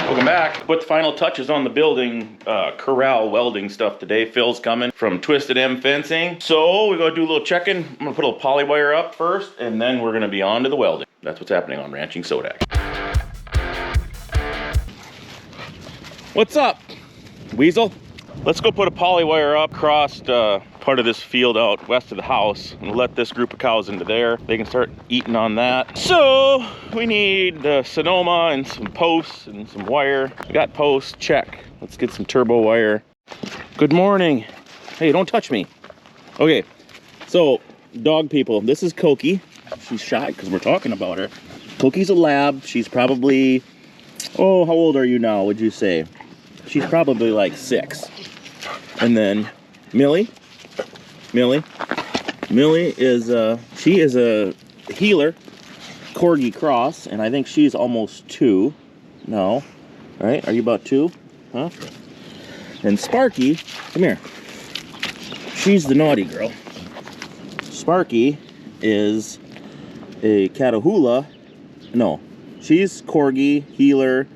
Welcome back. Put the final touches on the building corral welding stuff today. Phil's coming from Twisted M Fencing. So we're gonna do a little checking. I'm gonna put a little poly wire up first, and then we're gonna be on to the welding. That's what's happening on Ranching Sodak. What's up, Weasel? Let's go put a poly wire up across part of this field out west of the house and let this group of cows into there. They can start eating on that. So we need Sonoma and some posts and some wire. We got posts, check. Let's get some turbo wire. Good morning. Hey, don't touch me. Okay, so dog people, this is Koki. She's shy because we're talking about her. Koki's a lab. She's probably, oh, how old are you now, would you say? She's probably like 6. And then Millie is she is a healer corgi cross, and I think she's almost 2. No, right? Are you about 2? Huh? And Sparky, come here. She's the naughty girl. Sparky is a Catahoula. No, she's corgi healer.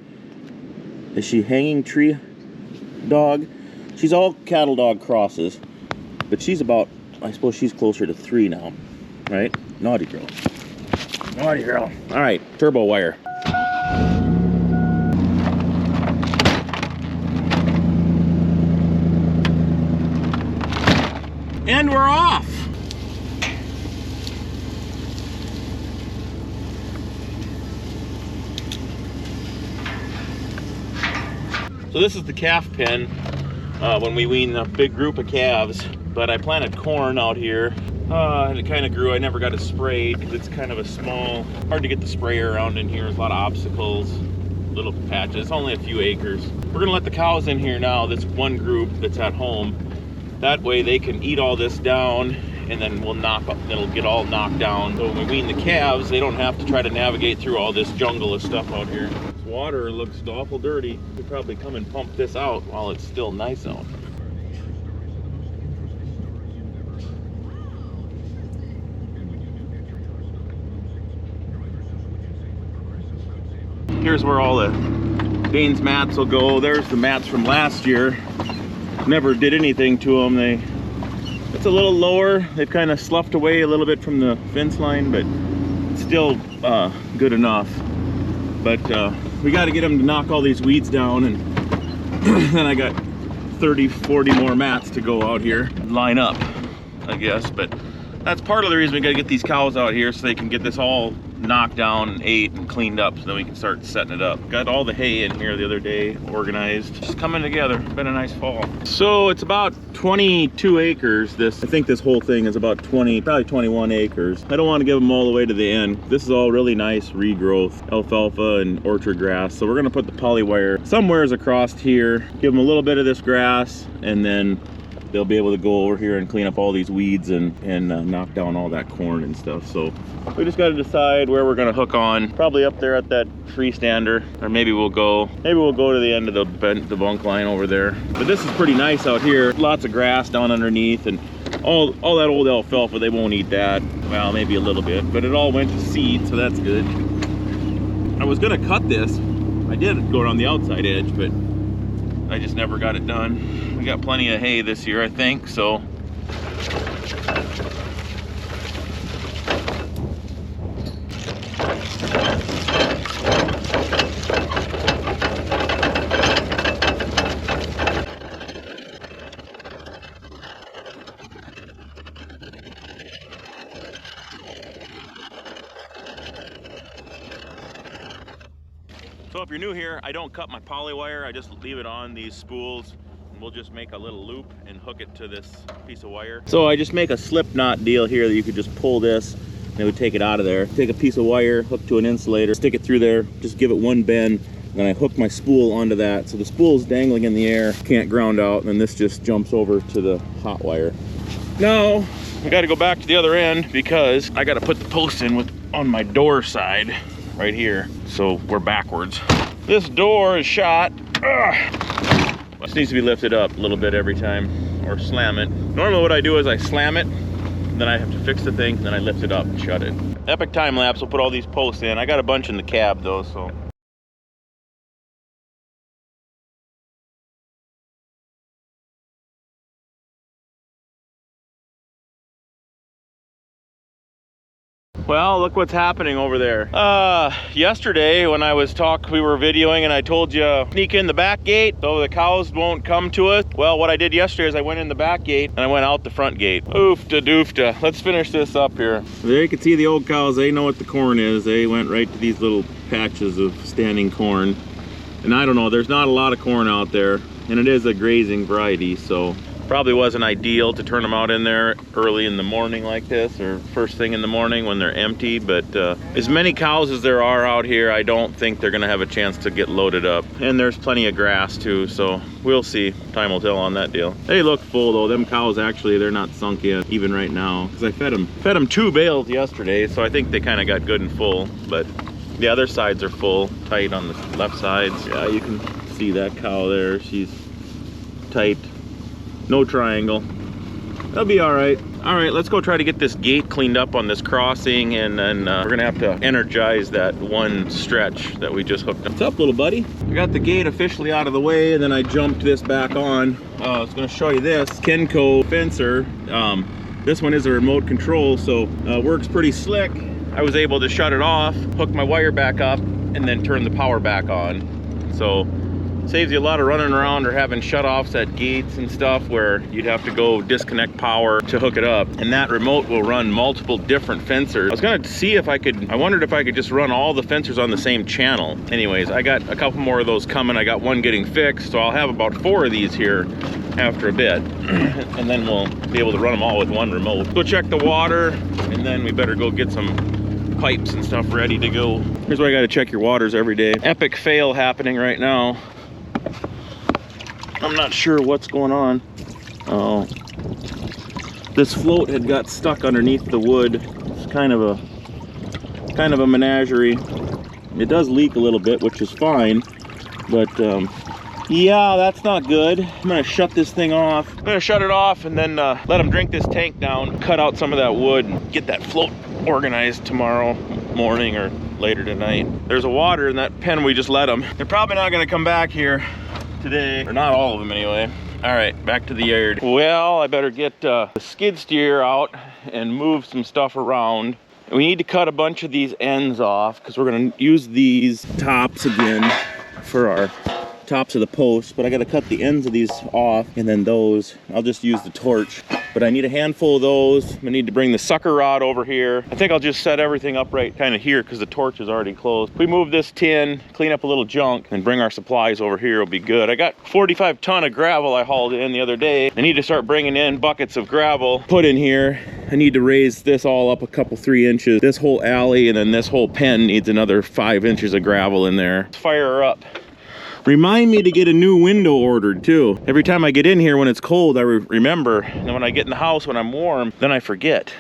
Is she hanging tree dog? She's all cattle dog crosses, but she's about, I suppose she's closer to 3 now, right? Naughty girl. Naughty girl. All right, turbo wire. And we're off. So this is the calf pen when we wean a big group of calves, but I planted corn out here and it kind of grew. I never got it sprayed because it's kind of a small, hard to get the sprayer around in here. There's a lot of obstacles, little patches. It's only a few acres. We're gonna let the cows in here now, this one group that's at home. That way they can eat all this down, and then it'll get all knocked down. So when we wean the calves, they don't have to try to navigate through all this jungle of stuff out here. This water looks awful dirty. We could probably come and pump this out while it's still nice out. Here's where all the Dane's mats will go. There's the mats from last year. Never did anything to them. It's a little lower. They've kind of sloughed away a little bit from the fence line, but still good enough. But we got to get them to knock all these weeds down, and then I got 30, 40 more mats to go out here, line up, I guess. But that's part of the reason we got to get these cows out here, so they can get this all knocked down and ate and cleaned up, so then we can start setting it up. Got all the hay in here the other day, organized. Just coming together. Been a nice fall. So it's about 22 acres. I think this whole thing is about 20, probably 21 acres. I don't want to give them all the way to the end. This is all really nice regrowth, alfalfa and orchard grass. So we're gonna put the poly wire somewheres across here, give them a little bit of this grass, and then they'll be able to go over here and clean up all these weeds and knock down all that corn and stuff. So we just got to decide where we're going to hook on. Probably up there at that freestander, or maybe we'll go to the end of the bunk line over there. But this is pretty nice out here. Lots of grass down underneath, and all that old alfalfa, they won't eat that. Well, maybe a little bit, but it all went to seed, so that's good. I was going to cut this. I did go around the outside edge, but I just never got it done. We got plenty of hay this year, I think, so. So if you're new here, I don't cut my poly wire, I just leave it on these spools, and we'll just make a little loop and hook it to this piece of wire. So I just make a slip knot deal here that you could just pull this and it would take it out of there. Take a piece of wire, hook to an insulator, stick it through there, just give it one bend, and then I hook my spool onto that. So the spool's dangling in the air, can't ground out, and then this just jumps over to the hot wire. Now, I gotta go back to the other end because I gotta put the post in on my door side right here. So we're backwards. This door is shot. Ugh. This needs to be lifted up a little bit every time, or slam it. Normally what I do is I slam it, then I have to fix the thing, then I lift it up and shut it. Epic time lapse will put all these posts in. I got a bunch in the cab though, so Well, look what's happening over there. Yesterday when I was we were videoing and I told you sneak in the back gate so the cows won't come to us. Well, what I did yesterday is I went in the back gate and I went out the front gate. Oofta doofta. Let's finish this up here. There you can see the old cows. They know what the corn is. They went right to these little patches of standing corn. And I don't know, there's not a lot of corn out there, and it is a grazing variety, so probably wasn't ideal to turn them out in there early in the morning like this, or first thing in the morning when they're empty. But as many cows as there are out here, I don't think they're gonna have a chance to get loaded up. And there's plenty of grass too, so we'll see. Time will tell on that deal. They look full though. Them cows actually, they're not sunk in even right now, because I fed them 2 bales yesterday, so I think they kind of got good and full. But the other sides are full, tight on the left sides. Yeah, you can see that cow there. She's tight. No triangle. That'll be all right. All right, let's go try to get this gate cleaned up on this crossing, and then we're gonna have to energize that one stretch that we just hooked up. What's up, little buddy? I got the gate officially out of the way, and then I jumped this back on. I was gonna show you this Kenco fencer. This one is a remote control, so works pretty slick. I was able to shut it off, hook my wire back up, and then turn the power back on. So saves you a lot of running around or having shut-offs at gates and stuff where you'd have to go disconnect power to hook it up. And that remote will run multiple different fencers. I was gonna see if I wondered if I could just run all the fencers on the same channel. Anyways, I got a couple more of those coming. I got one getting fixed, so I'll have about 4 of these here after a bit. And then we'll be able to run them all with one remote. Go check the water, and then we better go get some pipes and stuff ready to go. Here's why I gotta check your waters every day. Epic fail happening right now. I'm not sure what's going on. Oh, this float had got stuck underneath the wood. It's kind of a menagerie. It does leak a little bit, which is fine, but yeah, that's not good. I'm gonna shut this thing off. I'm gonna shut it off and then let them drink this tank down, cut out some of that wood, and get that float organized tomorrow morning or later tonight. There's a water in that pen we just let them. They're probably not gonna come back here today, or not all of them anyway. All right, back to the yard. Well, I better get the skid steer out and move some stuff around. We need to cut a bunch of these ends off because we're gonna use these tops again for our tops of the posts, but I got to cut the ends of these off, and then those I'll just use the torch. But I need a handful of those. I need to bring the sucker rod over here. I think I'll just set everything up right kind of here because the torch is already closed. If we move this tin, clean up a little junk, and bring our supplies over here, it'll be good. I got 45 ton of gravel I hauled in the other day. I need to start bringing in buckets of gravel put in here. I need to raise this all up a couple 3 inches. This whole alley and then this whole pen needs another 5 inches of gravel in there. Let's fire her up. Remind me to get a new window ordered too. Every time I get in here when it's cold, I remember, and then when I get in the house when I'm warm, then I forget.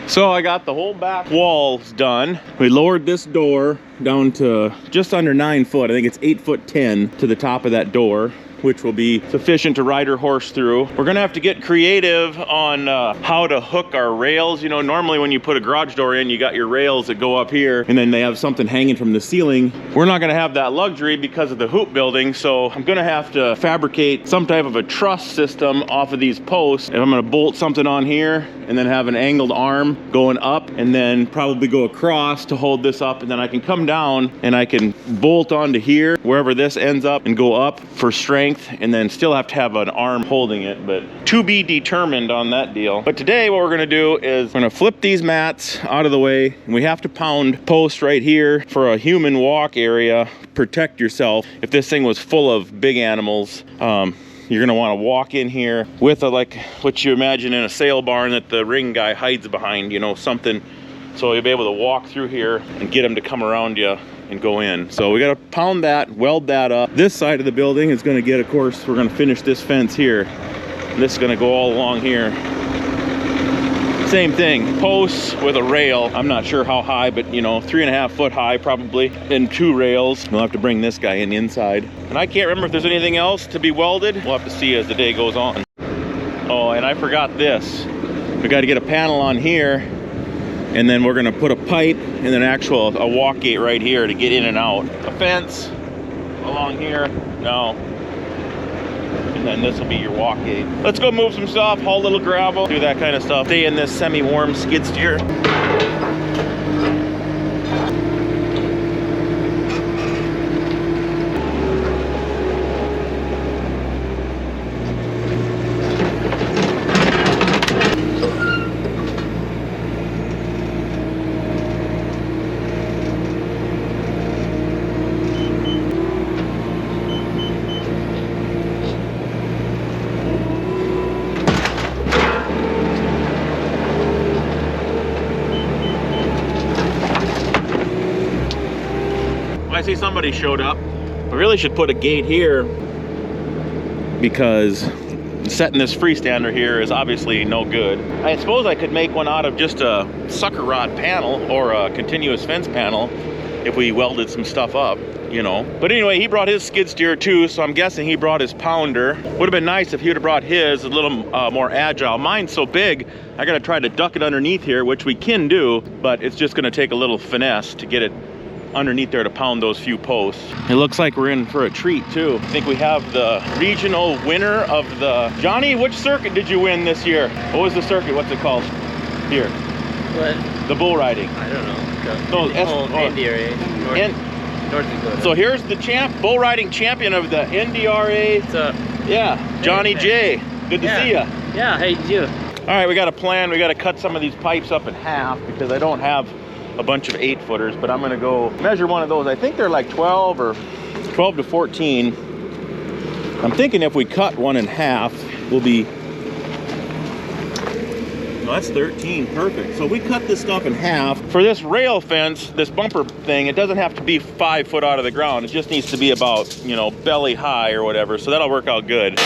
So I got the whole back walls done. We lowered this door down to just under 9 foot. I think it's 8'10" to the top of that door, which will be sufficient to ride her horse through. We're gonna have to get creative on how to hook our rails. You know, normally when you put a garage door in, you got your rails that go up here and then they have something hanging from the ceiling. We're not gonna have that luxury because of the hoop building, so I'm gonna have to fabricate some type of a truss system off of these posts. And I'm gonna bolt something on here and then have an angled arm going up and then probably go across to hold this up, and then I can come down and I can bolt onto here wherever this ends up and go up for strength, and then still have to have an arm holding it, but to be determined on that deal. But today what we're gonna do is we're gonna flip these mats out of the way, and we have to pound posts right here for a human walk area. Protect yourself. If this thing was full of big animals, you're gonna wanna walk in here with like what you imagine in a sale barn that the ring guy hides behind, you know, something. So you'll be able to walk through here and get them to come around you and go in. So we got to pound that, weld that up. This side of the building is going to get, of course, we're going to finish this fence here. This is going to go all along here. Same thing, posts with a rail. I'm not sure how high, but you know, 3.5 foot high probably, and 2 rails. We'll have to bring this guy in the inside. And I can't remember if there's anything else to be welded. We'll have to see as the day goes on. Oh, and I forgot this. We got to get a panel on here, and then we're gonna put a pipe and then a walk gate right here to get in and out. A fence along here, no. And then this will be your walk gate. Let's go move some stuff, haul a little gravel, do that kind of stuff. Stay in this semi-warm skid steer. I see somebody showed up. I really should put a gate here because setting this freestander here is obviously no good. I suppose I could make one out of just a sucker rod panel or a continuous fence panel if we welded some stuff up, you know. But anyway, he brought his skid steer too, so I'm guessing he brought his pounder. Would have been nice if he would have brought his a little more agile. Mine's so big, I gotta try to duck it underneath here, which we can do, but it's just gonna take a little finesse to get it underneath there to pound those few posts. It looks like we're in for a treat too. I think we have the regional winner of the... Johnny, which circuit did you win this year? What was the circuit? What's it called? Here. What? The bull riding. I don't know. North Dakota. So here's the bull riding champion of the NDRA. Yeah, Johnny J. Good to see you. Yeah, how you do? All right, we got a plan. We got to cut some of these pipes up in half because I don't have a bunch of 8-footers, but I'm gonna go measure one of those. I think they're like 12 to 14. I'm thinking if we cut one in half, we'll be... No, that's 13, perfect. So we cut this stuff in half. For this rail fence, this bumper thing, it doesn't have to be 5 foot out of the ground. It just needs to be about, you know, belly high or whatever. So that'll work out good.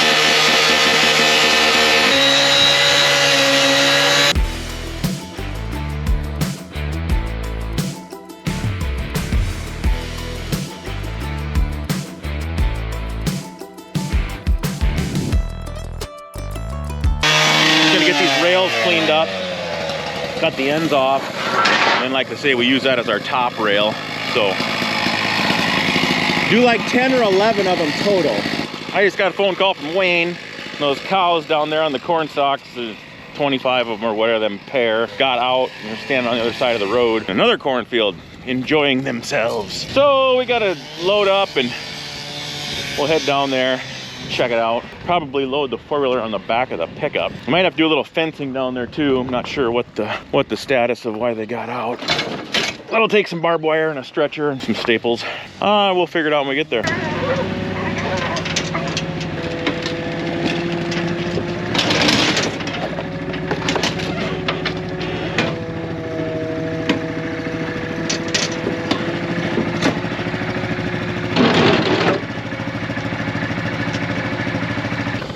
Get these rails cleaned up, cut the ends off, and like I say, we use that as our top rail. So do like 10 or 11 of them total. I just got a phone call from Wayne. Those cows down there on the corn stalks, 25 of them or whatever, them pair, got out and they're standing on the other side of the road. Another cornfield, enjoying themselves. So we gotta load up and we'll head down there, check it out. Probably load the four-wheeler on the back of the pickup. I might have to do a little fencing down there too. I'm not sure what the status of why they got out. That'll take some barbed wire and a stretcher and some staples. We'll figure it out when we get there.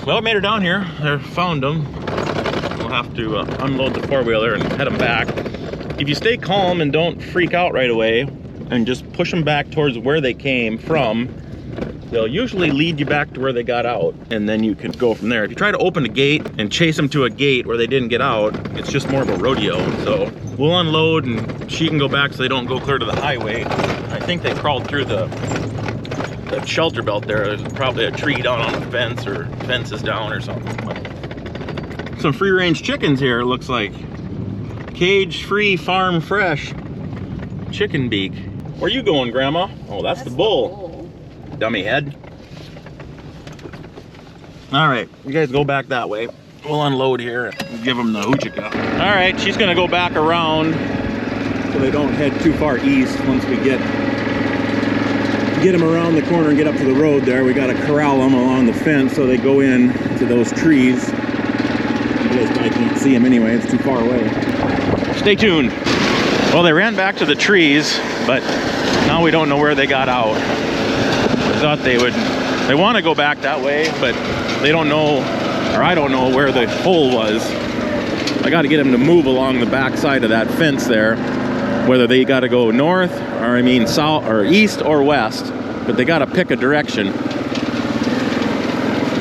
Well, I made her down here. I found them. We'll have to unload the four-wheeler and head them back. If you stay calm and don't freak out right away and just push them back towards where they came from, they'll usually lead you back to where they got out, and then you can go from there. If you try to open a gate and chase them to a gate where they didn't get out, it's just more of a rodeo. So we'll unload and she can go back so they don't go clear to the highway. I think they crawled through the shelter belt there. There's probably a tree down on the fence or fences down or something. But some free range chickens here, it looks like. Cage free, farm fresh chicken beak. Where you going, Grandma? Oh, that's the bull. Dummy head. All right, you guys go back that way. We'll unload here and give them the hoochika. All right, she's gonna go back around so they don't head too far east. Once we get them around the corner and get up to the road there, we gotta corral them along the fence so they go in to those trees. You guys probably can't see them anyway, it's too far away. Stay tuned. Well, they ran back to the trees, but now we don't know where they got out. I thought they want to go back that way, but they don't know, or I don't know where the hole was. I got to get them to move along the back side of that fence there, whether they got to go north, or I mean south, or east or west, but they got to pick a direction.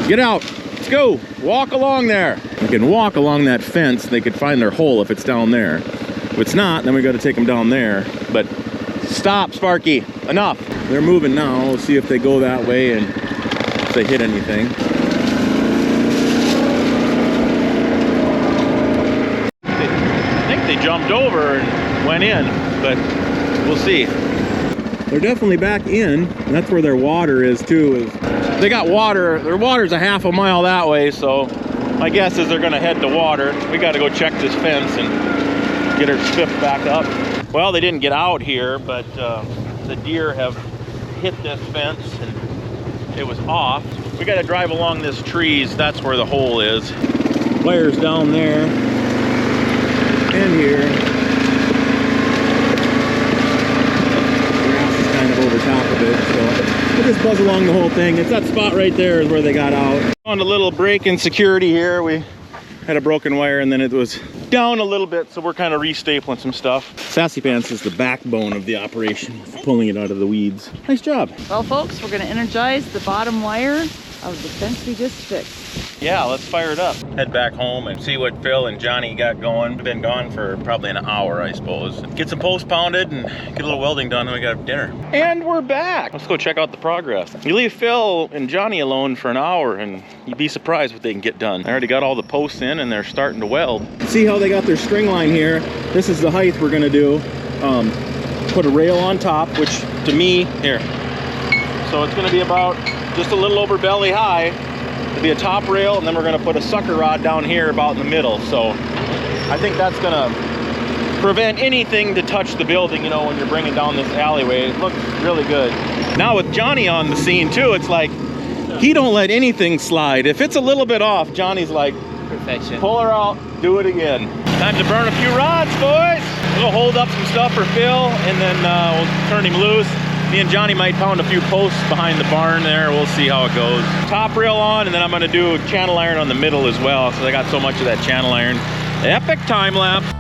Get out, let's go, walk along there. You can walk along that fence, they could find their hole if it's down there. If it's not, then we got to take them down there. But stop, Sparky, enough. They're moving now. We'll see if they go that way and if they hit anything. jumped over and went in, but we'll see. They're definitely back in, and that's where their water is too. They got water, their water's a half a mile that way, so my guess is they're gonna head to water. We gotta go check this fence and get her spiffed back up. Well, they didn't get out here, but the deer have hit this fence and it was off. We gotta drive along this trees, that's where the hole is. Wire's down there and here. Grass is kind of over top of it, so we'll just buzz along the whole thing. It's that spot right there is where they got out. On a little break in security here, we had a broken wire and then it was down a little bit, so we're kind of restapling some stuff. Sassy Pants is the backbone of the operation, pulling it out of the weeds. Nice job. Well, folks, we're going to energize the bottom wire of the fence we just fixed. Yeah, let's fire it up. Head back home and see what Phil and Johnny got going. We've been gone for probably an hour, I suppose. Get some posts pounded and get a little welding done, and we got dinner. And we're back. Let's go check out the progress. You leave Phil and Johnny alone for an hour and you'd be surprised what they can get done. They already got all the posts in and they're starting to weld. See how they got their string line here? This is the height we're gonna do. Put a rail on top, which to me, here. So it's gonna be about just a little over belly high. It'll be a top rail, and then we're gonna put a sucker rod down here about in the middle. So I think that's gonna prevent anything to touch the building, you know, when you're bringing down this alleyway. It looks really good. Now with Johnny on the scene too, it's like, he don't let anything slide. If it's a little bit off, Johnny's like, Perfection. pull her out, do it again. Time to burn a few rods, boys. We'll hold up some stuff for Phil, and then we'll turn him loose. Me and Johnny might pound a few posts behind the barn there. We'll see how it goes. Top rail on, and then I'm gonna do channel iron on the middle as well, so I got so much of that channel iron. Epic time lapse.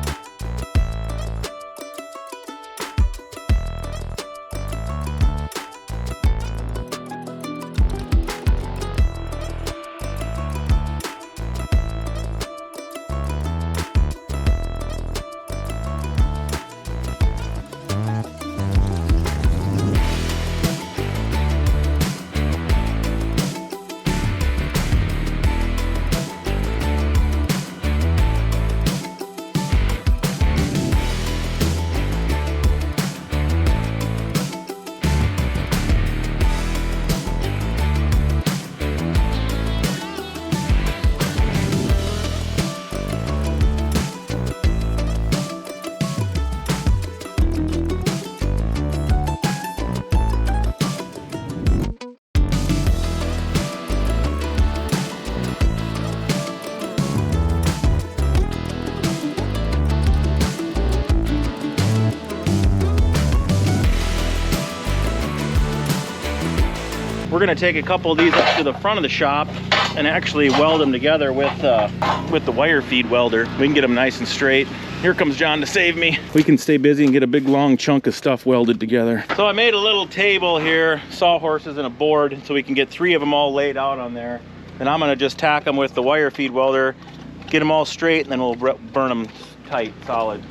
We're gonna take a couple of these up to the front of the shop and actually weld them together with the wire feed welder. We can get them nice and straight. Here comes John to save me. We can stay busy and get a big long chunk of stuff welded together. So I made a little table here, sawhorses and a board, so we can get 3 of them all laid out on there. And I'm gonna just tack them with the wire feed welder, get them all straight, and then we'll burn them tight, solid.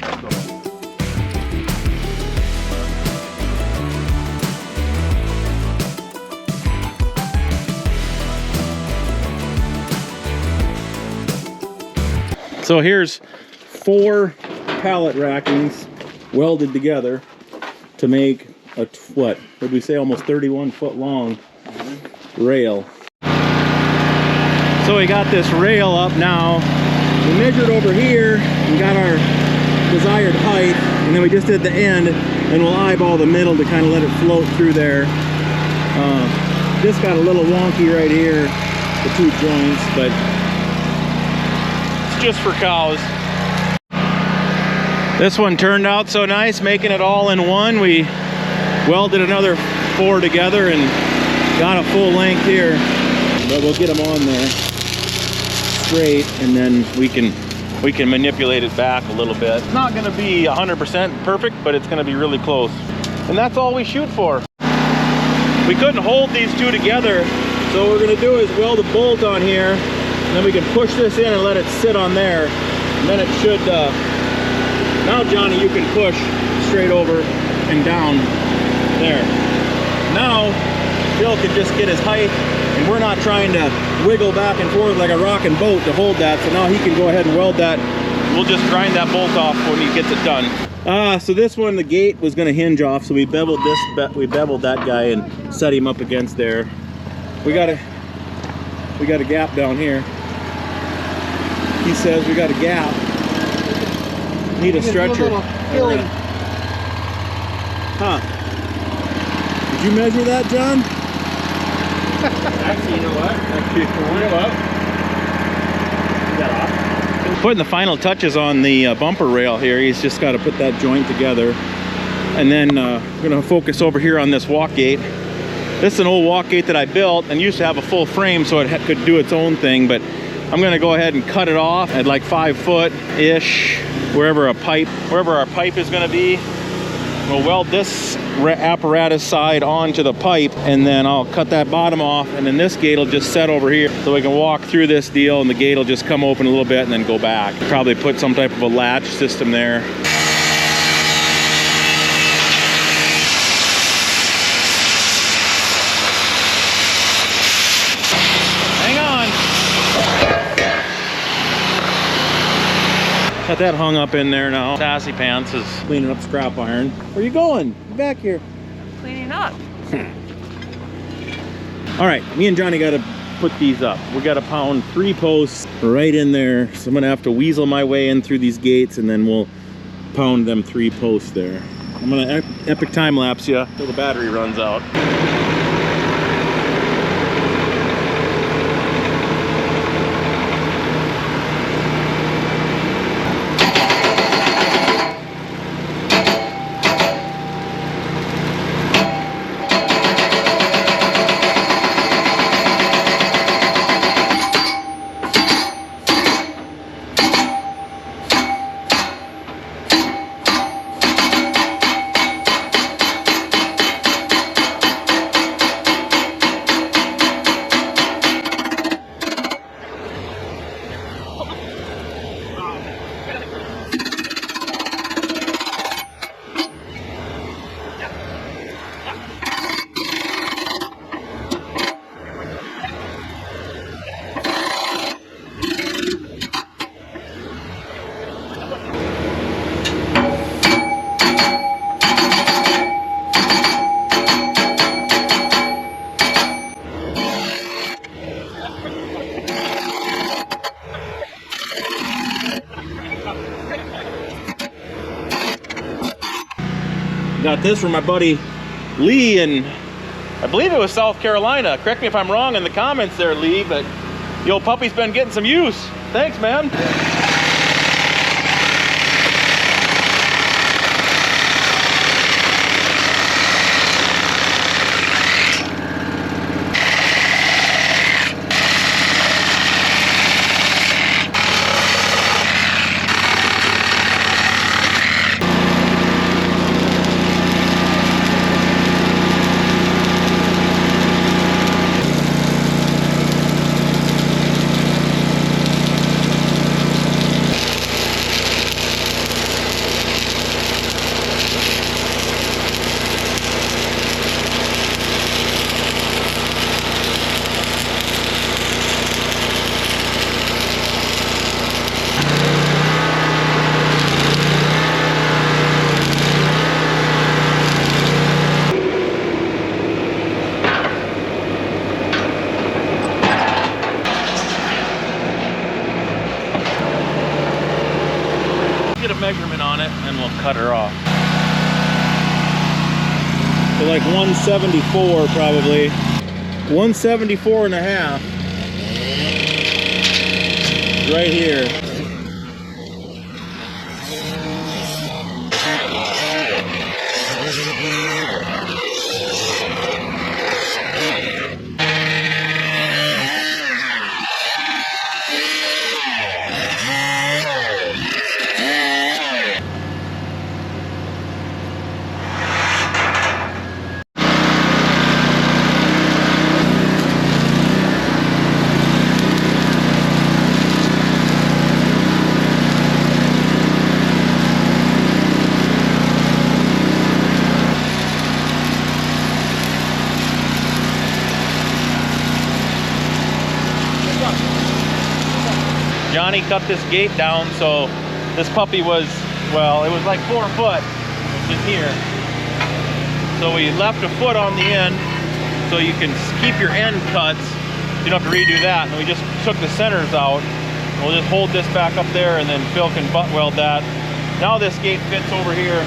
So here's 4 pallet rackings welded together to make a, what would we say, almost 31 foot long rail. So we got this rail up now. We measured over here and got our desired height, and then we just did the end, and we'll eyeball the middle to kind of let it float through there. This got a little wonky right here, the 2 joints, but just for cows. This one turned out so nice, making it all in one. We welded another 4 together and got a full length here, but we'll get them on there straight, and then we can manipulate it back a little bit. It's not going to be 100% perfect, but it's going to be really close, and that's all we shoot for. We couldn't hold these 2 together, so what we're going to do is weld a bolt on here. And then we can push this in and let it sit on there. And then it should, now Johnny, you can push straight over and down there. Now, Phil can just get his height, and we're not trying to wiggle back and forth like a rocking boat to hold that. So now he can go ahead and weld that we'll just grind that bolt off when he gets it done. So this one, the gate was going to hinge off, so we beveled that guy and set him up against there. We got a gap down here. He says we got a gap. Need a stretcher. Huh? Did you measure that, John? Actually, you know what? Putting the final touches on the bumper rail here. He's just got to put that joint together, and then we're going to focus over here on this walk gate. This is an old walk gate that I built and used to have a full frame so it could do its own thing, but I'm going to go ahead and cut it off at like 5 foot ish, wherever our pipe is going to be. We'll weld this apparatus side onto the pipe, and then I'll cut that bottom off, and then this gate will just set over here so we can walk through this deal, and the gate will just come open a little bit and then go back. Probably put some type of a latch system there. Hang on. Got that hung up in there now. Sassy Pants is cleaning up scrap iron. Where you going? Get back here. Cleaning up. All right, me and Johnny got to put these up. We got to pound 3 posts right in there. So I'm gonna have to weasel my way in through these gates, and then we'll pound them 3 posts there. I'm gonna epic time lapse you till the battery runs out. Got this from my buddy Lee, and I believe it was South Carolina. Correct me if I'm wrong in the comments there, Lee, but the old puppy's been getting some use. Thanks, man. Get a measurement on it and we'll cut her off. So like 174 probably. 174 and a half. Right here. Johnny cut this gate down so This puppy was, well, it was like 4 foot in here. So we left a foot on the end so you can keep your end cuts. You don't have to redo that. And we just took the centers out. We'll just hold this back up there and then Phil can butt weld that. Now this gate fits over here.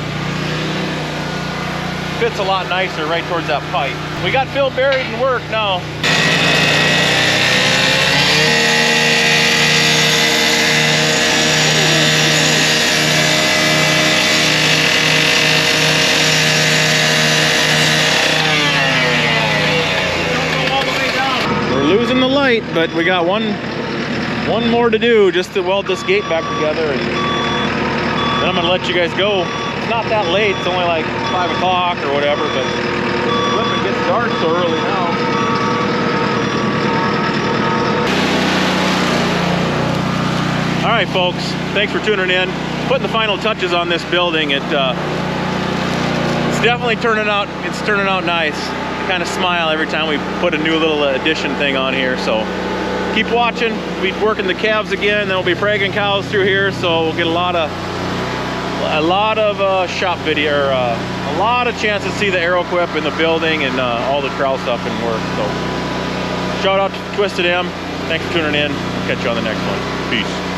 Fits a lot nicer right towards that pipe. We got Phil buried in work now. We're losing the light, but we got one more to do just to weld this gate back together, and then I'm gonna let you guys go. It's not that late, it's only like 5 o'clock or whatever, but it gets dark so early now. All right, folks, thanks for tuning in. Putting the final touches on this building. It's definitely turning out nice. Kind of smile every time we put a new little addition thing on here, so keep watching. We'll be working the calves again, then we'll be fragging cows through here, so we'll get a lot of shop video, or a lot of chances to see the aero equip in the building and all the corral stuff and work. So shout out to Twisted M. Thanks for tuning in. Catch you on the next one. Peace.